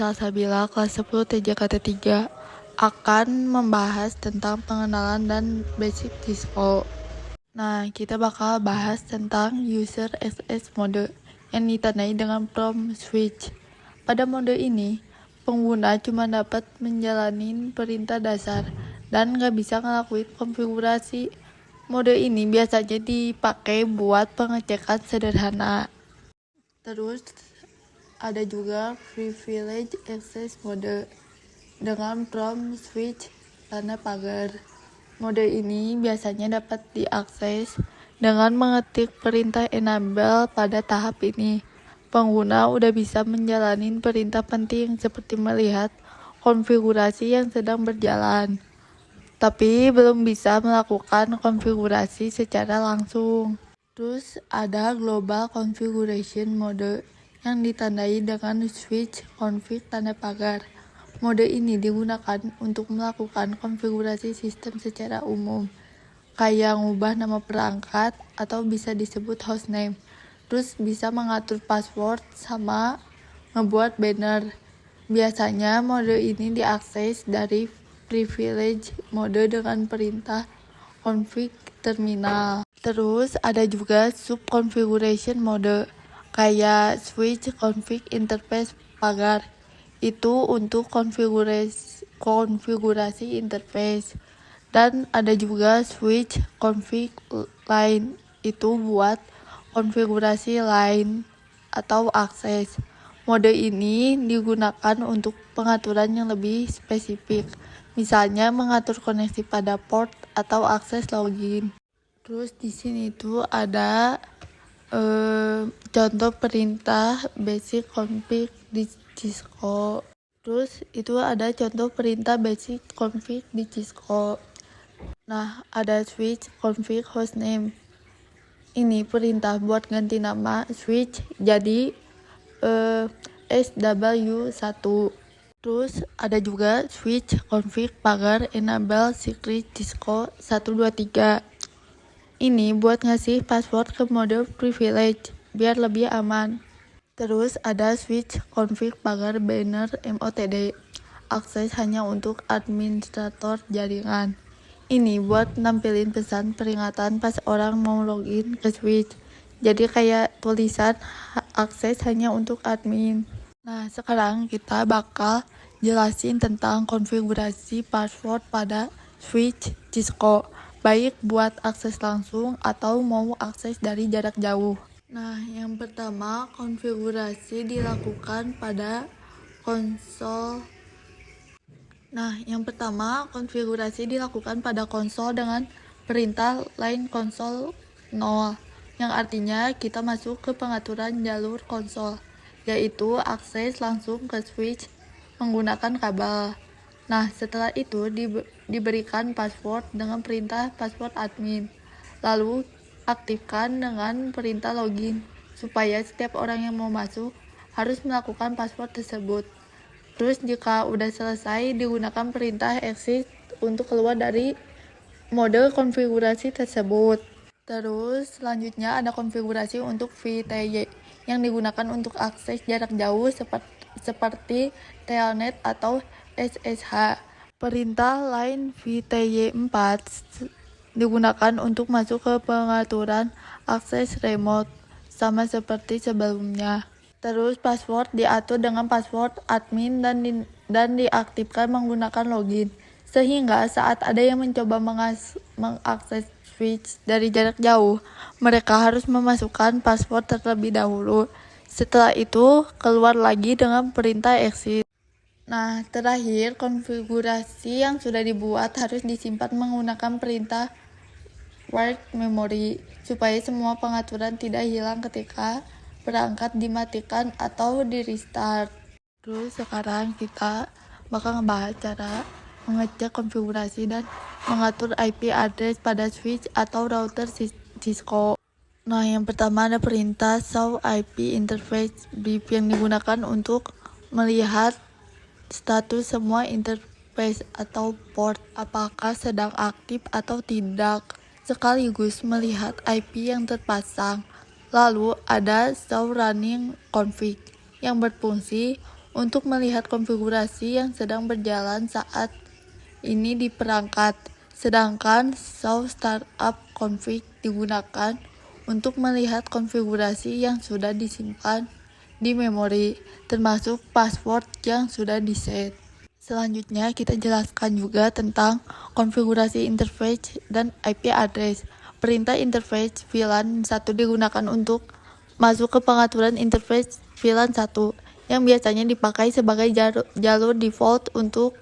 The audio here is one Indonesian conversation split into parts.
Salsabila kelas 10 TJKT3 akan membahas tentang pengenalan dan basic Cisco. Nah, kita bakal bahas tentang user access mode yang ditandai dengan prompt switch. Pada mode ini, pengguna cuma dapat menjalani perintah dasar dan nggak bisa ngelakuin konfigurasi. Mode ini biasanya dipakai buat pengecekan sederhana. Terus ada juga privilege access mode dengan prompt switch tanda pagar. Mode ini biasanya dapat diakses dengan mengetik perintah enable. Pada tahap ini, pengguna udah bisa menjalani perintah penting seperti melihat konfigurasi yang sedang berjalan, tapi belum bisa melakukan konfigurasi secara langsung. Terus ada global configuration mode yang ditandai dengan switch config tanda pagar. Mode ini digunakan untuk melakukan konfigurasi sistem secara umum, kayak ngubah nama perangkat atau bisa disebut hostname. Terus bisa mengatur password sama ngebuat banner. Biasanya mode ini diakses dari privilege mode dengan perintah config terminal. Terus ada juga sub configuration mode kayak switch config interface pagar. Itu untuk konfigurasi interface. Dan ada juga switch config line, itu buat konfigurasi line atau akses. Mode ini digunakan untuk pengaturan yang lebih spesifik, misalnya mengatur koneksi pada port atau akses login. Terus di sini tuh ada contoh perintah basic config di Cisco. Terus itu ada contoh perintah basic config di Cisco. Nah, ada switch config hostname. Ini perintah buat ganti nama switch jadi SW1. Terus ada juga switch config pagar enable secret Cisco 123. Ini buat ngasih password ke mode privilege biar lebih aman. Terus ada switch config pagar banner MOTD. Akses hanya untuk administrator jaringan. Ini buat nampilin pesan peringatan pas orang mau login ke switch. Jadi kayak tulisan akses hanya untuk admin. Nah, sekarang kita bakal jelasin tentang konfigurasi password pada switch Cisco, baik buat akses langsung atau mau akses dari jarak jauh. Nah, yang pertama konfigurasi dilakukan pada konsol. Dengan perintah line konsol 0, yang artinya kita masuk ke pengaturan jalur konsol, yaitu akses langsung ke switch menggunakan kabel. Nah, setelah itu diberikan password dengan perintah password admin. Lalu aktifkan dengan perintah login, supaya setiap orang yang mau masuk harus melakukan password tersebut. Terus jika udah selesai, digunakan perintah exit untuk keluar dari mode konfigurasi tersebut. Terus selanjutnya ada konfigurasi untuk VTY yang digunakan untuk akses jarak jauh seperti telnet atau SSH. Perintah line VTY4 digunakan untuk masuk ke pengaturan akses remote, sama seperti sebelumnya. Terus password diatur dengan password admin dan diaktifkan menggunakan login, sehingga saat ada yang mencoba mengakses switch dari jarak jauh, mereka harus memasukkan password terlebih dahulu. Setelah itu keluar lagi dengan perintah exit. Nah, terakhir konfigurasi yang sudah dibuat harus disimpan menggunakan perintah write memory, supaya semua pengaturan tidak hilang ketika perangkat dimatikan atau di restart. Terus sekarang kita bakal ngebahas cara mengecek konfigurasi dan mengatur IP address pada switch atau router Cisco. Nah, yang pertama ada perintah show IP interface brief yang digunakan untuk melihat status semua interface atau port, apakah sedang aktif atau tidak, sekaligus melihat IP yang terpasang. Lalu ada show running config yang berfungsi untuk melihat konfigurasi yang sedang berjalan saat ini di perangkat. Sedangkan Show Startup Config digunakan untuk melihat konfigurasi yang sudah disimpan di memori, termasuk password yang sudah diset. Selanjutnya, kita jelaskan juga tentang konfigurasi interface dan IP address. Perintah interface VLAN 1 digunakan untuk masuk ke pengaturan interface VLAN 1 yang biasanya dipakai sebagai jalur default untuk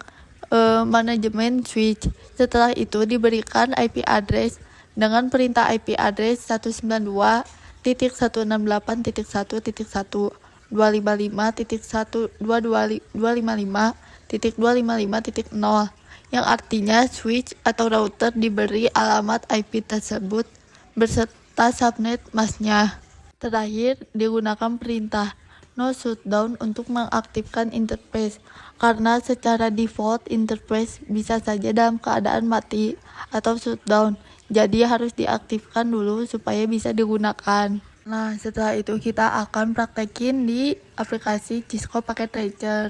manajemen switch. Setelah itu diberikan IP address dengan perintah IP address 192.168.1.1, 255.1.255.255.0 yang artinya switch atau router diberi alamat IP tersebut beserta subnet masknya. Terakhir, digunakan perintah no shutdown untuk mengaktifkan interface, karena secara default interface bisa saja dalam keadaan mati atau shutdown, jadi harus diaktifkan dulu supaya bisa digunakan. Nah, setelah itu kita akan praktekin di aplikasi Cisco Packet Tracer.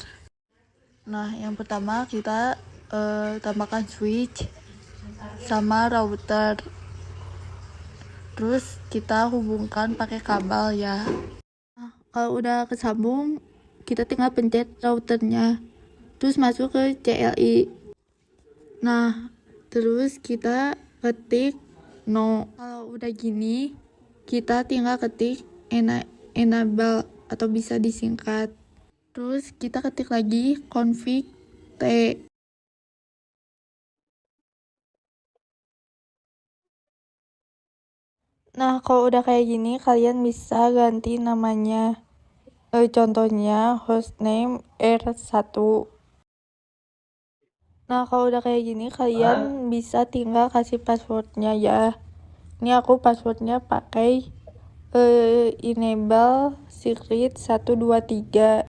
Nah, yang pertama kita tambahkan switch sama router. Terus kita hubungkan pakai kabel ya. Nah, kalau udah kesambung, kita tinggal pencet routernya. Terus masuk ke CLI. Nah, terus kita ketik no. Kalau udah gini, kita tinggal ketik enable atau bisa disingkat. Terus kita ketik lagi config T. Nah, kalau udah kayak gini, kalian bisa ganti namanya. Contohnya hostname R1. Nah, kalau udah kayak gini, kalian bisa tinggal kasih passwordnya ya. Ini aku passwordnya pakai enable secret 123.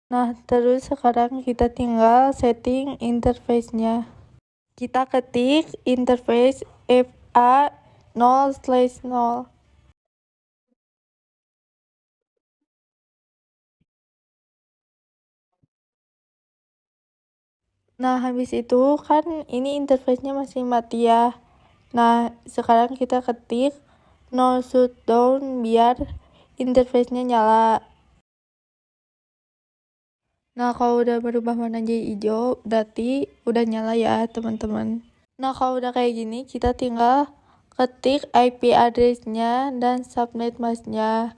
Nah, terus sekarang kita tinggal setting interface-nya. Kita ketik interface FA 0/0. Nah, habis itu kan ini interface-nya masih mati ya. Nah, sekarang kita ketik no shutdown biar interface-nya nyala. Nah, kalau udah berubah warna jadi hijau, berarti udah nyala ya, teman-teman. Nah, kalau udah kayak gini, kita tinggal ketik IP address-nya dan subnet masknya.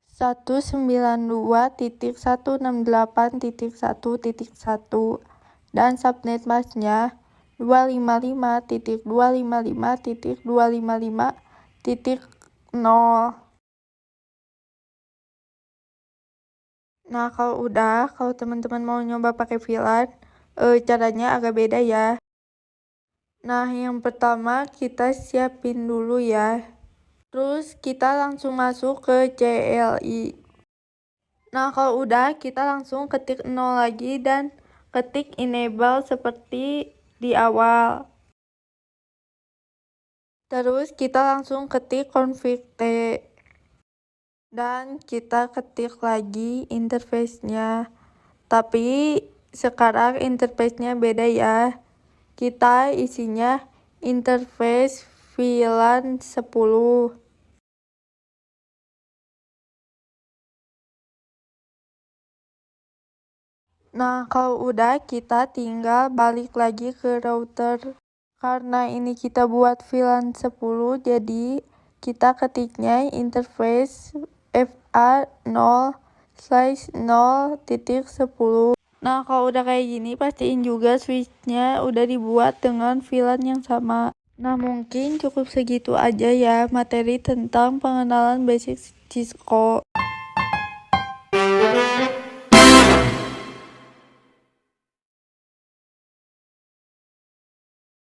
192.168.1.1 dan subnet masknya 255.255.255.0. Nah, kalau teman-teman mau nyoba pakai VLAN, caranya agak beda ya. Nah, yang pertama kita siapin dulu ya. Terus kita langsung masuk ke CLI. Nah, kalau udah kita langsung ketik 0 lagi dan ketik enable seperti di awal. Terus kita langsung ketik config T. Dan kita ketik lagi interface-nya. Tapi sekarang interface-nya beda ya. Kita isinya interface VLAN 10. Nah, kalau udah kita tinggal balik lagi ke router. Karena ini kita buat VLAN 10, jadi kita ketiknya interface FA 0/0.10. Nah, kalau udah kayak gini, pastiin juga switch-nya udah dibuat dengan VLAN yang sama. Nah, mungkin cukup segitu aja ya materi tentang pengenalan basic Cisco.